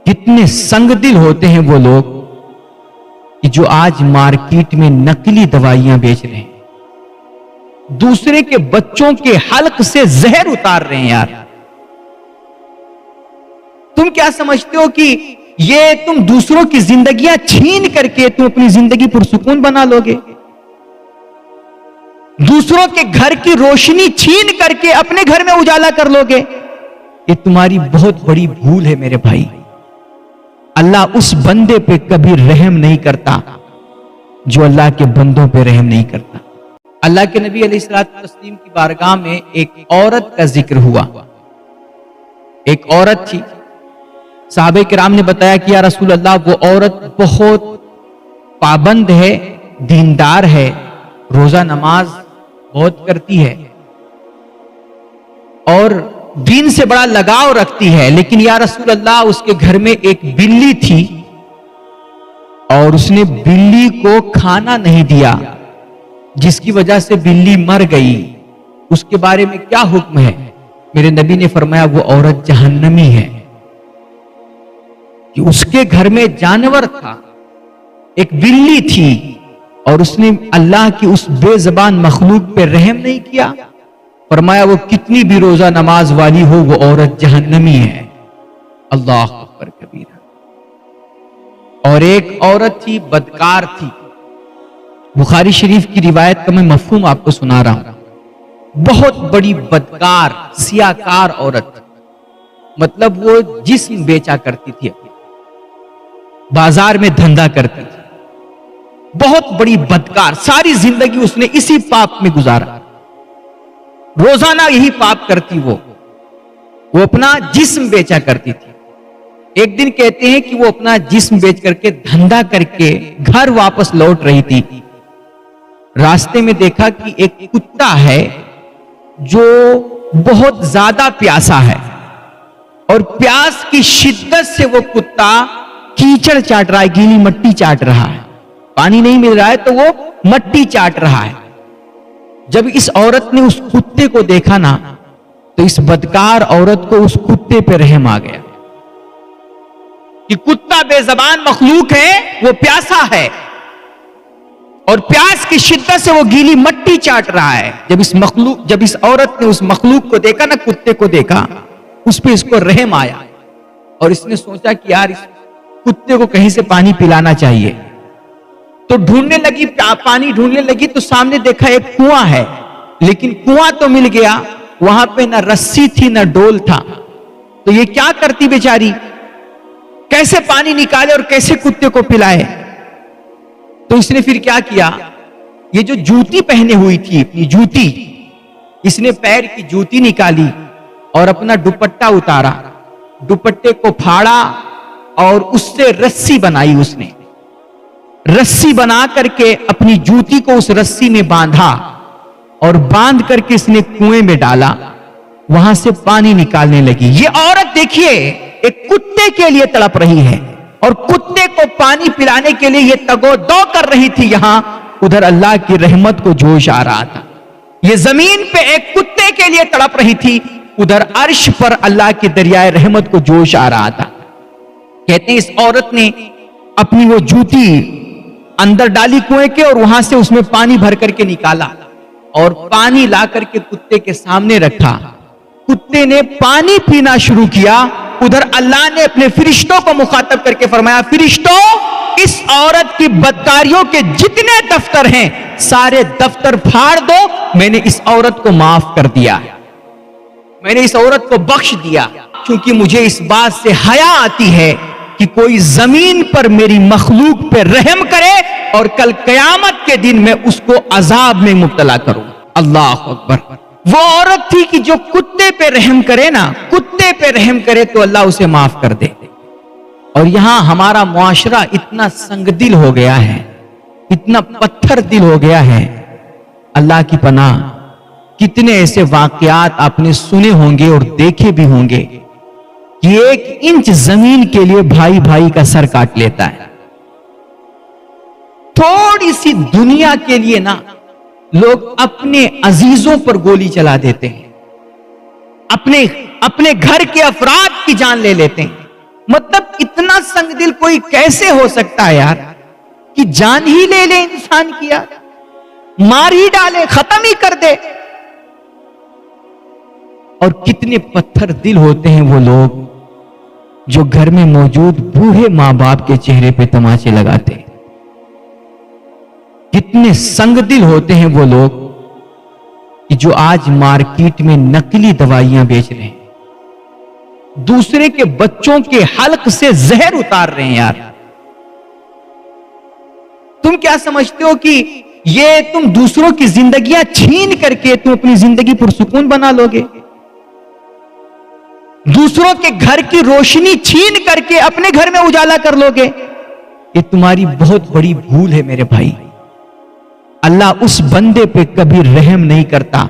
कितने संगदिल होते हैं वो लोग कि जो आज मार्केट में नकली दवाइयां बेच रहे हैं, दूसरे के बच्चों के हल्क से जहर उतार रहे हैं। यार तुम क्या समझते हो कि ये तुम दूसरों की जिंदगियां छीन करके तुम अपनी जिंदगी पुरसुकून बना लोगे? दूसरों के घर की रोशनी छीन करके अपने घर में उजाला कर लोगे? ये तुम्हारी बहुत बड़ी भूल है मेरे भाई। अल्लाह उस बंदे पे कभी रहम नहीं करता जो अल्लाह के बंदों पे रहम नहीं करता। अल्लाह के नबी अलैहिस्सलातु वस्सलाम की बारगाह में एक औरत का जिक्र हुआ। एक औरत थी, साहबे किराम ने बताया कि या रसूल अल्लाह, वो औरत बहुत पाबंद है, दीनदार है, रोजा नमाज बहुत करती है और दीन से बड़ा लगाव रखती है, लेकिन या रसूल अल्लाह उसके घर में एक बिल्ली थी और उसने बिल्ली को खाना नहीं दिया, जिसकी वजह से बिल्ली मर गई। उसके बारे में क्या हुक्म है? मेरे नबी ने फरमाया वो औरत जहन्नमी है। कि उसके घर में जानवर था, एक बिल्ली थी और उसने अल्लाह की उस बेज़बान मखलूक पे रहम नहीं किया। फरमाया वो कितनी भी रोजा नमाज वाली हो, वो औरत जहन्नमी है। अल्लाह अकबर कबीरा। और एक औरत थी, बदकार थी। बुखारी शरीफ की रिवायत का मैं मफहूम आपको सुना रहा हूं। बहुत बड़ी बदकार, सियाकार औरत, मतलब वो जिस्म बेचा करती थी, बाजार में धंधा करती थी। बहुत बड़ी बदकार, सारी जिंदगी उसने इसी पाप में गुजारा। रोजाना यही पाप करती वो अपना जिस्म बेचा करती थी। एक दिन कहते हैं कि वो अपना जिस्म बेच करके धंधा करके घर वापस लौट रही थी। रास्ते में देखा कि एक कुत्ता है जो बहुत ज्यादा प्यासा है और प्यास की शिद्दत से वो कुत्ता कीचड़ चाट रहा है, गीली मट्टी चाट रहा है। पानी नहीं मिल रहा है तो वो मट्टी चाट रहा है। जब इस औरत ने उस कुत्ते को देखा ना, तो इस बदकार औरत को उस कुत्ते पे रहम आ गया कि कुत्ता बेज़बान मखलूक है, वो प्यासा है और प्यास की शिद्दत से वो गीली मट्टी चाट रहा है। जब इस औरत ने उस मखलूक को देखा ना, कुत्ते को देखा, उस पे इसको रहम आया और इसने सोचा कि यार इस कुत्ते को कहीं से पानी पिलाना चाहिए। तो ढूंढने लगी, पानी ढूंढने लगी तो सामने देखा एक कुआं है, लेकिन कुआं तो मिल गया, वहां पे ना रस्सी थी ना डोल था। तो ये क्या करती बेचारी, कैसे पानी निकाले और कैसे कुत्ते को पिलाए? तो इसने फिर क्या किया, ये जो जूती पहने हुई थी, अपनी जूती, इसने पैर की जूती निकाली और अपना दुपट्टा उतारा, दुपट्टे को फाड़ा और उससे रस्सी बनाई। उसने रस्सी बना करके अपनी जूती को उस रस्सी में बांधा और बांध करके इसने कुएं में डाला, वहां से पानी निकालने लगी। ये औरत देखिए, एक कुत्ते के लिए तड़प रही है और कुत्ते को पानी पिलाने के लिए ये तगोदो कर रही थी। यहां उधर अल्लाह की रहमत को जोश आ रहा था। ये जमीन पे एक कुत्ते के लिए तड़प रही थी, उधर अर्श पर अल्लाह की दरियाए रहमत को जोश आ रहा था। कहते हैं इस औरत ने अपनी वो जूती अंदर डाली कुएं के और वहां से उसमें पानी भर करके निकाला और पानी ला करके कुत्ते के सामने रखा। कुत्ते ने पानी पीना शुरू किया। उधर अल्लाह ने अपने फरिश्तों को मुखातब करके फरमाया, फरिश्तों, इस औरत की बदकारियों के जितने दफ्तर हैं सारे दफ्तर फाड़ दो, मैंने इस औरत को माफ कर दिया, मैंने इस औरत को बख्श दिया, क्योंकि मुझे इस बात से हया आती है कि कोई जमीन पर मेरी मखलूक पे रहम करे और कल कयामत के दिन मैं उसको अजाब में मुब्तला करूं। अल्लाह अकबर। वो औरत थी कि जो कुत्ते पे रहम करे ना, कुत्ते पे रहम करे तो अल्लाह उसे माफ कर दे। और यहां हमारा मुआशरा इतना संगदिल हो गया है, इतना पत्थर दिल हो गया है, अल्लाह की पनाह। कितने ऐसे वाकयात आपने सुने होंगे और देखे भी होंगे कि 1 इंच जमीन के लिए भाई भाई का सर काट लेता है। थोड़ी सी दुनिया के लिए ना लोग अपने अजीजों पर गोली चला देते हैं, अपने घर के अफराद की जान ले लेते हैं। मतलब इतना संगदिल कोई कैसे हो सकता है यार, कि जान ही ले ले इंसान की, यार मार ही डाले, खत्म ही कर दे। और कितने पत्थर दिल होते हैं वो लोग जो घर में मौजूद बूढ़े मां बाप के चेहरे पे तमाचे लगाते हैं। कितने संगदिल होते हैं वो लोग कि जो आज मार्केट में नकली दवाइयां बेच रहे हैं, दूसरे के बच्चों के हल्क से जहर उतार रहे हैं। यार तुम क्या समझते हो कि ये तुम दूसरों की जिंदगियां छीन करके तुम अपनी जिंदगी पुरसुकून बना लोगे? दूसरों के घर की रोशनी छीन करके अपने घर में उजाला कर लोगे? ये तुम्हारी बहुत बड़ी भूल है मेरे भाई। अल्लाह उस बंदे पे कभी रहम नहीं करता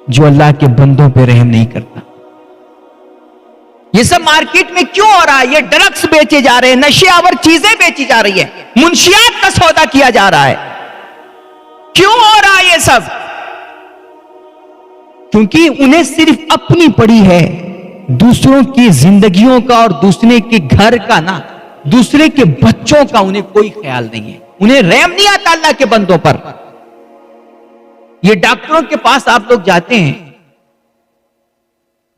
जो अल्लाह के बंदों पे रहम नहीं करता। ये सब मार्केट में क्यों हो रहा है? ये ड्रग्स बेचे जा रहे हैं, नशियावर चीजें बेची जा रही है, मुंशियात का सौदा किया जा रहा है। क्यों हो रहा है ये सब? क्योंकि उन्हें सिर्फ अपनी पड़ी है, दूसरों की जिंदगियों का और दूसरे के घर का ना, दूसरे के बच्चों का उन्हें कोई ख्याल नहीं है। उन्हें रहम नहीं आता अल्लाह के बंदों पर। ये डॉक्टरों के पास आप लोग जाते हैं,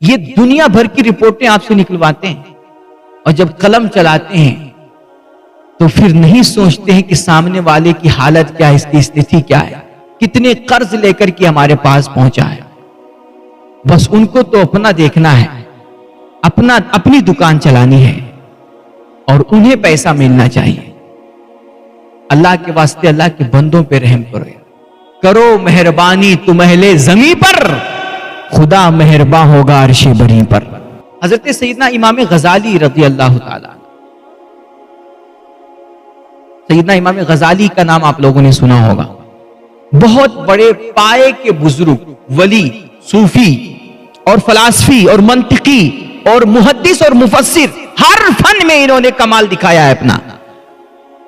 ये दुनिया भर की रिपोर्टें आपसे निकलवाते हैं, और जब कलम चलाते हैं तो फिर नहीं सोचते हैं कि सामने वाले की हालत क्या है, इसकी स्थिति क्या है, कितने कर्ज लेकर के हमारे पास पहुंचा है। बस उनको तो अपना देखना है, अपनी दुकान चलानी है और उन्हें पैसा मिलना चाहिए। अल्लाह के वास्ते अल्लाह के बंदों पे रहम करो मेहरबानी तुम अहले ज़मीं पर, खुदा मेहरबा होगा अर्शे बरी पर। हजरत सैयदना इमाम गजाली रज़ी अल्लाह ताला, सैयदना इमाम गजाली का नाम आप लोगों ने सुना होगा। बहुत बड़े पाए के बुजुर्ग, वली, सूफी और फलासफी और मंतिकी और मुहद्दिस और मुफस्सिर, हर फन में इन्होंने कमाल दिखाया है अपना,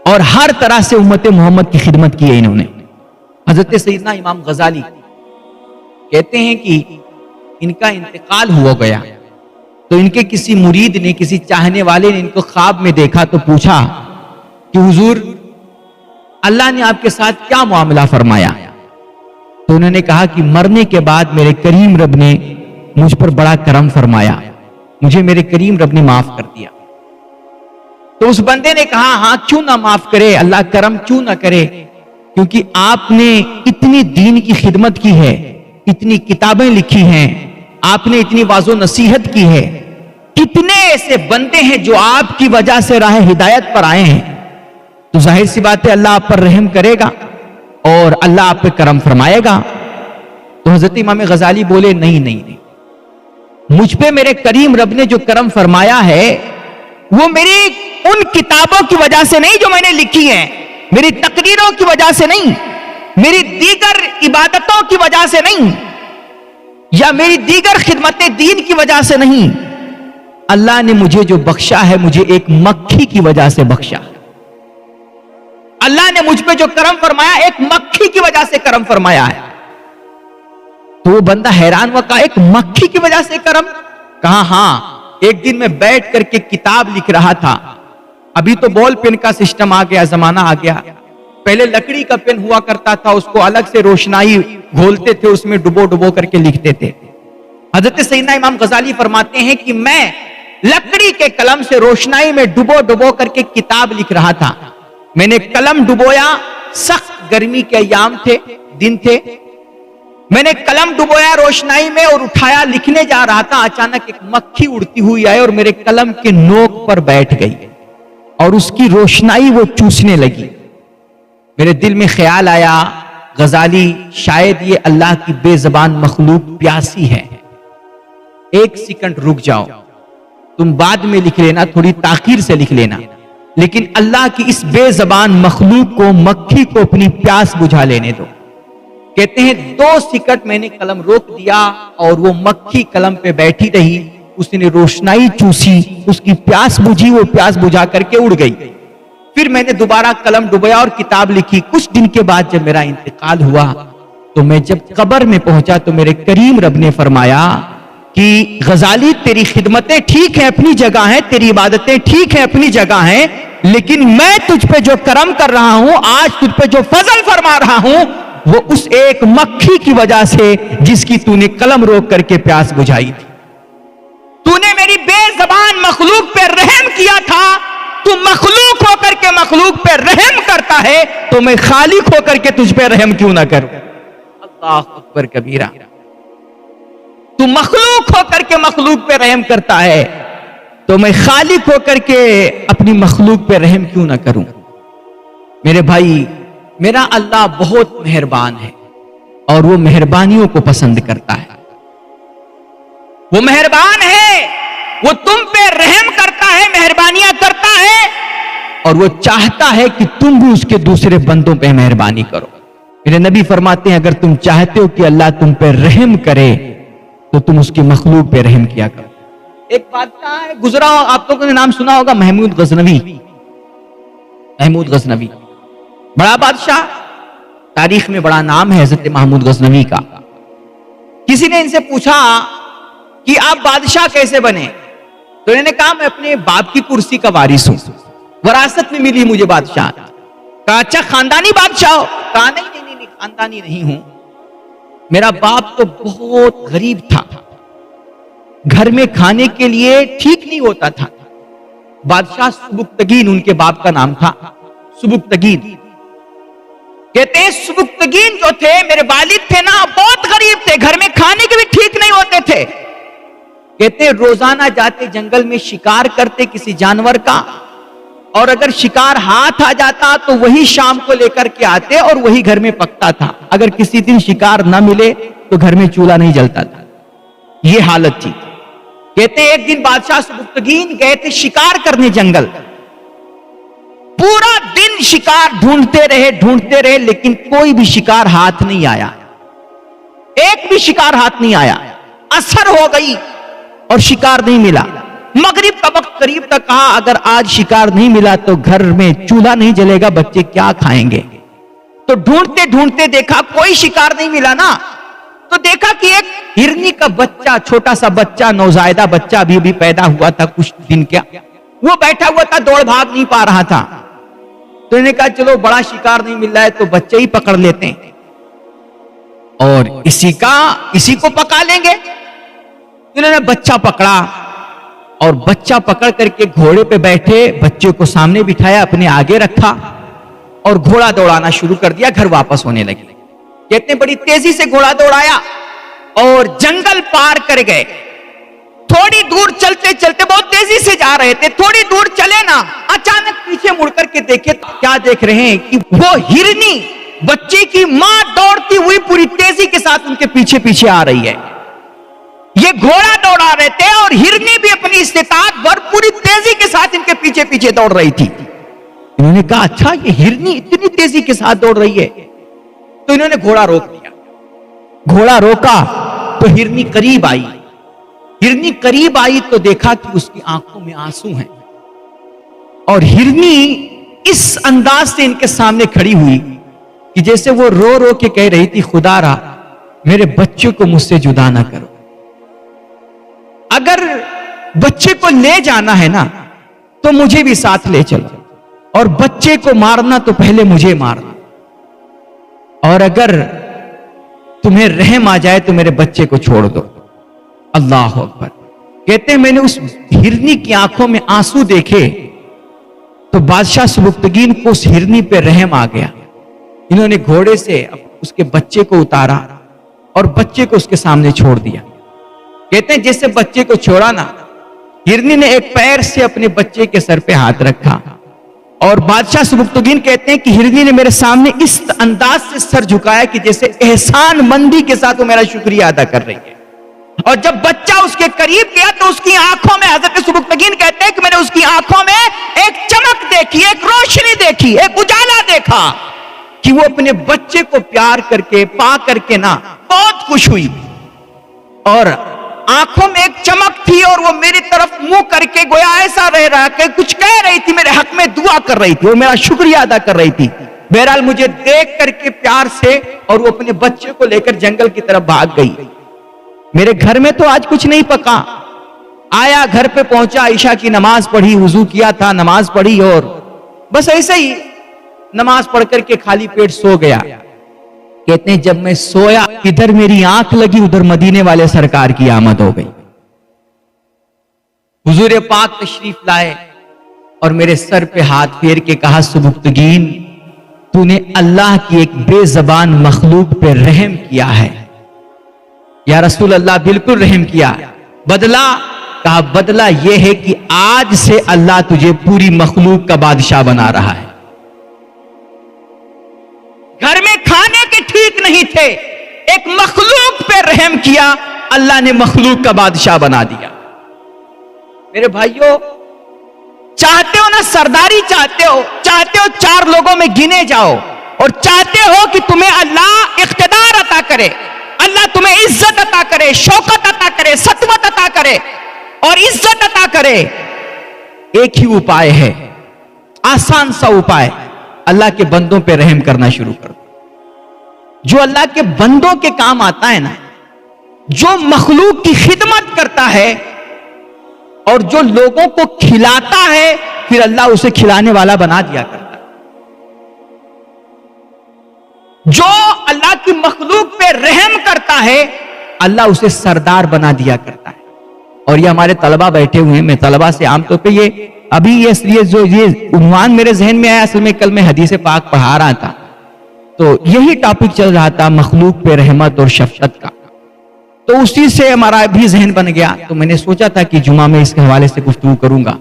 और हर तरह से उम्मत मोहम्मद की खिदमत की है इन्होंने। हजरत सैयदना इमाम गजाली कहते हैं कि इनका इंतकाल हुआ गया तो इनके किसी मुरीद ने, किसी चाहने वाले ने इनको ख्वाब में देखा तो पूछा कि हुजूर अल्लाह ने आपके साथ क्या मामला फरमाया? तो उन्होंने कहा कि मरने के बाद मेरे करीम रब ने मुझ पर बड़ा करम फरमाया, मुझे मेरे करीम रब ने माफ कर दिया। तो उस बंदे ने कहा हाँ क्यों ना माफ करे, अल्लाह करम क्यों ना करे, क्योंकि आपने इतनी दीन की खिदमत की है, इतनी किताबें लिखी हैं, आपने इतनी वाजो नसीहत की है, कितने ऐसे बंदे हैं जो आपकी वजह से राह हिदायत पर आए हैं, तो जाहिर सी बात है अल्लाह आप पर रहम करेगा और अल्लाह आप पे करम फरमाएगा। तो हजरत इमाम गजाली बोले नहीं नहीं नहीं, मुझ पे मेरे करीम रब ने जो करम फरमाया है वो मेरी उन किताबों की वजह से नहीं जो मैंने लिखी हैं, मेरी तकरीरों की वजह से नहीं, मेरी दीगर इबादतों की वजह से नहीं, या मेरी दीगर खिदमत दीन की वजह से नहीं। अल्लाह ने मुझे जो बख्शा है, मुझे एक मक्खी की वजह से बख्शा। अल्लाह ने मुझ पे जो करम फरमाया, एक मक्खी की वजह से करम फरमाया है। तो वो बंदा हैरान हुआ, कहा एक मक्खी की वजह से करम? कहा हाँ, एक दिन मैं बैठ करके किताब लिख रहा था, अभी तो बॉल पेन का सिस्टम आ गया, जमाना आ गया, पहले लकड़ी का पेन हुआ करता था, उसको अलग से रोशनाई घोलते थे, उसमें डुबो डुबो करके लिखते थे। हजरत सैयदना इमाम गजाली फरमाते हैं कि मैं लकड़ी के कलम से रोशनाई में डुबो डुबो करके किताब लिख रहा था। मैंने कलम डुबोया, सख्त गर्मी के अयाम थे, दिन थे, मैंने कलम डुबोया रोशनाई में और उठाया, लिखने जा रहा था, अचानक एक मक्खी उड़ती हुई आई और मेरे कलम के नोक पर बैठ गई और उसकी रोशनाई वो चूसने लगी। मेरे दिल में ख्याल आया, गजाली शायद ये अल्लाह की बेजबान मखलूक प्यासी है, एक सेकंड रुक जाओ, तुम बाद में लिख लेना, थोड़ी ताखीर से लिख लेना, लेकिन अल्लाह की इस बेजबान मखलूक को, मक्खी को अपनी प्यास बुझा लेने दो। कहते हैं 2 सेकंड मैंने कलम रोक दिया और वो मक्खी कलम पे बैठी रही, उसने रोशनाई चूसी, उसकी प्यास बुझी, वो प्यास बुझा करके उड़ गई। फिर मैंने दोबारा कलम डुबाया और किताब लिखी। कुछ दिन के बाद जब मेरा इंतकाल हुआ तो मैं जब कब्र में पहुंचा तो मेरे करीम रब ने फरमाया कि गजाली तेरी खिदमतें ठीक है अपनी जगह है, तेरी इबादतें ठीक है अपनी जगह है, लेकिन मैं तुझ पे जो करम कर रहा हूं, आज तुझ पे जो फजल फरमा रहा हूं, वो उस एक मक्खी की वजह से जिसकी तूने कलम रोक करके प्यास बुझाई थी। तूने मेरी बेज़बान मखलूक पे रहम किया था। तू मखलूक होकर के मखलूक पे रहम करता है, तो मैं खालिक होकर के तुझ पे रहम क्यों ना करूं। अल्लाह अकबर कबीरा। तू मखलूक होकर के मखलूक पे रहम करता है, तो मैं खालिक होकर के अपनी मखलूक पे रहम क्यों ना करूं। मेरे भाई, मेरा अल्लाह बहुत मेहरबान है और वो मेहरबानियों को पसंद करता है। वो मेहरबान है, वो तुम पे रहम करता है, मेहरबानियां करता है, और वो चाहता है कि तुम भी उसके दूसरे बंदों पे मेहरबानी करो। मेरे नबी फरमाते हैं, अगर तुम चाहते हो कि अल्लाह तुम पे रहम करे तो तुम उसकी मखलूक पे रहम किया करो। एक बादशाह गुजरा, आप लोगों ने नाम सुना होगा, महमूद गजनवी। महमूद गजनवी बड़ा बादशाह, तारीख में बड़ा नाम है हजरत महमूद गजनवी का। किसी ने इनसे पूछा कि आप बादशाह कैसे बने, तो इन्होंने कहा मैं अपने बाप की कुर्सी का वारिस हूं, वरासत में मिली मुझे बादशाह। कहा अच्छा खानदानी बादशाह हो? कहा नहीं, खानदानी नहीं हूं, मेरा बाप तो बहुत गरीब था, घर में खाने के लिए ठीक नहीं होता था। बादशाह सुबुक्तगीन उनके बाप का नाम था, सुबुक्तगीन। कहते हैं सुबुक्तगीन जो थे, मेरे वालिद थे ना, बहुत गरीब थे, घर में खाने के भी ठीक नहीं होते थे। कहते हैं रोजाना जाते जंगल में शिकार करते किसी जानवर का, और अगर शिकार हाथ आ जाता तो वही शाम को लेकर के आते और वही घर में पकता था। अगर किसी दिन शिकार न मिले तो घर में चूल्हा नहीं जलता था। यह हालत थी। कहते एक दिन बादशाह सुबुक्तगीन गए थे शिकार करने जंगल। पूरा दिन शिकार ढूंढते रहे, लेकिन कोई भी शिकार हाथ नहीं आया, एक भी शिकार हाथ नहीं आया। असर हो गई और शिकार नहीं मिला। मगरिब का वक्त करीब तक, कहा अगर आज शिकार नहीं मिला तो घर में चूल्हा नहीं जलेगा, बच्चे क्या खाएंगे। तो ढूंढते ढूंढते देखा कोई शिकार नहीं मिला ना, तो देखा कि एक हिरनी का बच्चा, छोटा सा बच्चा, नौजायदा बच्चा अभी पैदा हुआ था कुछ दिन का, वो बैठा हुआ था, दौड़ भाग नहीं पा रहा था। तो इन्होंने कहा चलो बड़ा शिकार नहीं मिल रहा है तो बच्चे ही पकड़ लेते हैं और इसी को पका लेंगे। इन्होंने बच्चा पकड़ा और बच्चा पकड़ करके घोड़े पे बैठे, बच्चे को सामने बिठाया, अपने आगे रखा और घोड़ा दौड़ाना शुरू कर दिया। घर वापस होने लगे। कहते बड़ी तेजी से घोड़ा दौड़ाया और जंगल पार कर गए। थोड़ी दूर चलते चलते, बहुत तेजी से जा रहे थे, थोड़ी दूर चले ना, अचानक पीछे मुड़ करके देखे तो क्या देख रहे हैं कि वो हिरनी बच्चे की मां दौड़ती हुई पूरी तेजी के साथ उनके पीछे पीछे आ रही है। ये घोड़ा दौड़ा रहे थे और हिरनी भी अपनी इस्तिताअत भर पूरी तेजी के साथ इनके पीछे पीछे दौड़ रही थी। इन्होंने कहा अच्छा ये हिरनी इतनी तेजी के साथ दौड़ रही है, तो इन्होंने घोड़ा रोक दिया। घोड़ा रोका तो हिरनी करीब आई। हिरनी करीब आई तो देखा कि उसकी आंखों में आंसू हैं और हिरनी इस अंदाज से इनके सामने खड़ी हुई कि जैसे वो रो रो के कह रही थी, खुदारा मेरे बच्चे को मुझसे जुदा ना करो। अगर बच्चे को ले जाना है ना तो मुझे भी साथ ले चलो, और बच्चे को मारना तो पहले मुझे मारना, और अगर तुम्हें रहम आ जाए तो मेरे बच्चे को छोड़ दो। अल्लाह अकबर। कहते हैं मैंने उस हिरनी की आंखों में आंसू देखे तो बादशाह सुबुक्तगीन को उस हिरनी पे रहम आ गया। इन्होंने घोड़े से उसके बच्चे को उतारा और बच्चे को उसके सामने छोड़ दिया। कहते हैं जैसे बच्चे को छोड़ा ना, हिरनी ने एक पैर से अपने बच्चे के सर पे हाथ रखा और बादशाह सुबुक्तगीन कहते हैं कि हिरनी ने मेरे सामने इस अंदाज से सर झुकाया कि जैसे एहसान मंदी के साथ वो मेरा शुक्रिया अदा कर रही है। और जब बच्चा उसके करीब गया तो उसकी आंखों में, हजरत सुबुक्तगीन कहते हैं कि मैंने उसकी आंखों में एक चमक देखी, एक रोशनी देखी, एक उजाला देखा कि वो अपने बच्चे को प्यार करके, पा करके ना बहुत खुश हुई और आंखों में एक चमक थी और वो मेरी तरफ मुंह करके गोया ऐसा रह रहा कि कुछ कह रही थी, मेरे हक में दुआ कर रही थी, वो मेरा शुक्रिया अदा कर रही थी। बहरहाल मुझे देख करके प्यार से और वो अपने बच्चे को लेकर जंगल की तरफ भाग गई। मेरे घर में तो आज कुछ नहीं पका। आया, घर पे पहुंचा, ईशा की नमाज पढ़ी, वुजू किया था, नमाज पढ़ी और बस ऐसे ही नमाज पढ़ करके खाली पेट सो गया। कहते हैं जब मैं सोया, इधर मेरी आंख लगी, उधर मदीने वाले सरकार की आमद हो गई। हुजूर पाक तशरीफ लाए और मेरे सर पे हाथ फेर के कहा, सुबुक्तगीन, तूने अल्लाह की एक बेजबान मखलूक पे रहम किया है। या रसूल अल्लाह, बिल्कुल रहम किया। बदला? कहा बदला यह है कि आज से अल्लाह तुझे पूरी मखलूक का बादशाह बना रहा है। घर में खाने के ठीक नहीं थे, एक मखलूक पे रहम किया, अल्लाह ने मखलूक का बादशाह बना दिया। मेरे भाइयों, चाहते हो ना सरदारी, चाहते हो चार लोगों में गिने जाओ, और चाहते हो कि तुम्हें अल्लाह इख्तिदार अता करे, अल्लाह तुम्हें इज्जत अता करे, शौकत अता करे, सतवत अता करे और इज्जत अता करे। एक ही उपाय है, आसान सा उपाय, अल्लाह के बंदों पे रहम करना शुरू कर दो। जो अल्लाह के बंदों के काम आता है ना, जो मखलूक की खिदमत करता है और जो लोगों को खिलाता है, फिर अल्लाह उसे खिलाने वाला बना दिया करता है। जो अल्लाह की मखलूक पे रहम करता है, अल्लाह उसे सरदार बना दिया करता है। और ये हमारे तलबा बैठे हुए हैं, मैं तलबा से आमतौर पे ये अभी ये उन्वान मेरे जहन में आया, असल में कल मैं हदीस पाक पढ़ा रहा था तो यही टॉपिक चल रहा था, मखलूक पे रहमत और शफकत का। तो उसी से हमारा भी जहन बन गया, तो मैंने सोचा था कि जुमा में इसके हवाले से गुफ्तगू करूंगा।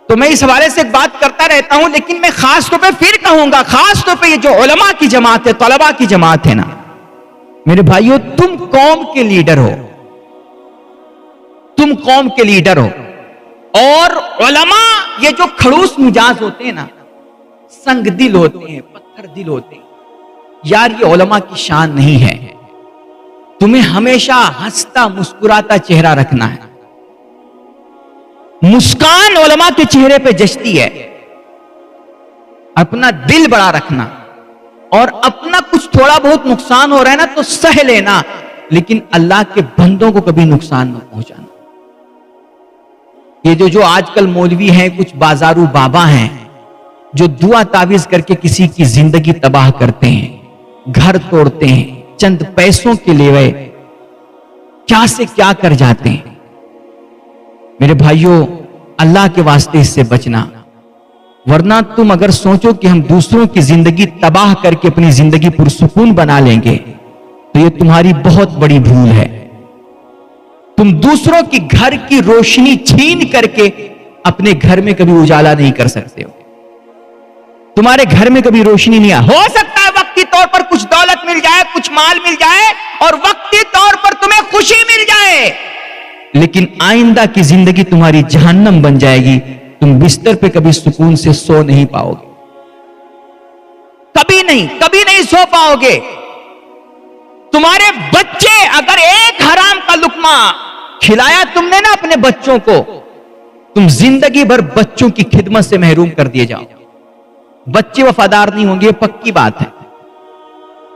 तो मैं इस हवाले से बात करता रहता हूं, लेकिन मैं खास तौर पे फिर कहूंगा, खास तौर पे ये जो उलमा की जमात है, तलबा की जमात है ना, मेरे भाइयों, तुम कौम के लीडर हो, तुम कौम के लीडर हो। और उलमा ये जो खड़ूस मिजाज होते हैं ना, संग दिल होते हैं, पत्थर दिल होते हैं, यार ये उलमा की शान नहीं है। तुम्हें हमेशा हंसता मुस्कुराता चेहरा रखना है। मुस्कान उलमा के चेहरे पे जचती है। अपना दिल बड़ा रखना, और अपना कुछ थोड़ा बहुत नुकसान हो रहा है ना तो सह लेना, लेकिन अल्लाह के बंदों को कभी नुकसान न पहुंचाना। ये जो आजकल मौलवी हैं, कुछ बाजारू बाबा हैं, जो दुआ तावीज करके किसी की जिंदगी तबाह करते हैं, घर तोड़ते हैं, चंद पैसों के लिए वे क्या से क्या कर जाते हैं। मेरे भाइयों, अल्लाह के वास्ते इससे बचना, वरना तुम अगर सोचो कि हम दूसरों की जिंदगी तबाह करके अपनी जिंदगी पुरसुकून बना लेंगे, तो ये तुम्हारी बहुत बड़ी भूल है। तुम दूसरों की घर की रोशनी छीन करके अपने घर में कभी उजाला नहीं कर सकते हो। तुम्हारे घर में कभी रोशनी नहीं हो सकता है वक्ती तौर पर कुछ दौलत मिल जाए, कुछ माल मिल जाए, और वक्ती तौर पर तुम्हें खुशी मिल जाए, लेकिन आइंदा की जिंदगी तुम्हारी जहन्नम बन जाएगी। तुम बिस्तर पे कभी सुकून से सो नहीं पाओगे, कभी नहीं सो पाओगे। तुम्हारे बच्चे, अगर एक हराम का लुकमा खिलाया तुमने ना अपने बच्चों को, तुम जिंदगी भर बच्चों की खिदमत से महरूम कर दिए जाओ। बच्चे वफादार नहीं होंगे, पक्की बात है।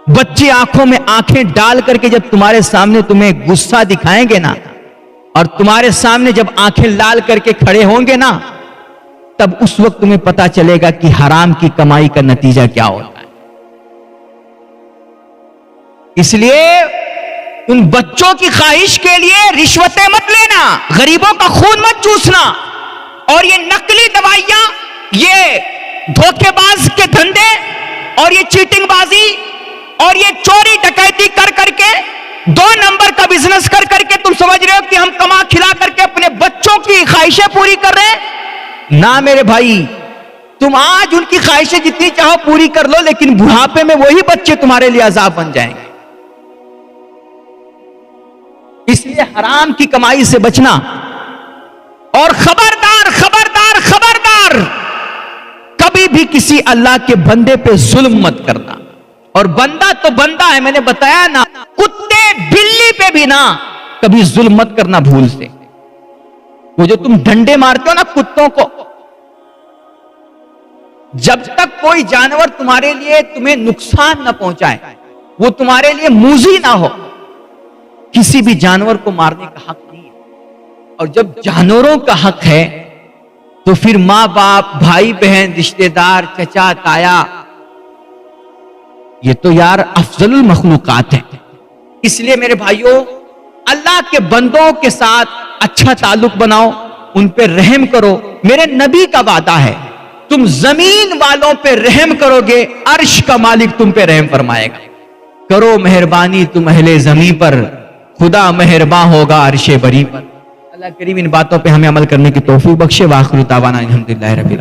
बच्चे आंखों में आंखें डाल करके जब तुम्हारे सामने तुम्हें गुस्सा दिखाएंगे ना, और तुम्हारे सामने जब आंखें लाल करके खड़े होंगे ना, तब उस वक्त तुम्हें पता चलेगा कि हराम की कमाई का नतीजा क्या होता है। इसलिए उन बच्चों की ख्वाहिश के लिए रिश्वतें मत लेना, गरीबों का खून मत चूसना, और ये नकली दवाइयां, ये धोखेबाज के धंधे, और ये चीटिंगबाजी, और ये चोरी डकैती कर करके, 2 नंबर का बिजनेस कर करके तुम समझ रहे हो कि हम कमा खिला करके अपने बच्चों की ख्वाहिशें पूरी कर रहे हैं। ना मेरे भाई, तुम आज उनकी ख्वाहिशें जितनी चाहो पूरी कर लो, लेकिन बुढ़ापे में वही बच्चे तुम्हारे लिए अजाब बन जाएंगे। इसलिए हराम की कमाई से बचना, और खबरदार खबरदार खबरदार, कभी भी किसी अल्लाह के बंदे पे जुल्म मत करना। और बंदा तो बंदा है, मैंने बताया ना, कुत्ते बिल्ली पे भी ना कभी जुल्म मत करना भूल से। वो जो तुम डंडे मारते हो ना कुत्तों को, जब तक कोई जानवर तुम्हारे लिए तुम्हें नुकसान ना पहुंचाए, वो तुम्हारे लिए मूजी ना हो किसी भी जानवर को मारने का हक नहीं है। और जब जानवरों का हक है तो फिर मां बाप, भाई बहन, रिश्तेदार, चचा ताया, ये तो यार अफजलुल मखलूकात है। इसलिए मेरे भाइयों, अल्लाह के बंदों के साथ अच्छा ताल्लुक बनाओ, उन पे रहम करो। मेरे नबी का वादा है, तुम जमीन वालों पे रहम करोगे, अर्श का मालिक तुम पे रहम फरमाएगा। करो मेहरबानी तुम अहले ज़मीं पर, खुदा मेहरबान होगा अर्शे बरी पर। अल्लाह करीम इन बातों पे हमें अमल करने की तौफीक बख्शे। वाखिर दावाना अल्हम्दुलिल्लाहि रब्बिल आलमीन।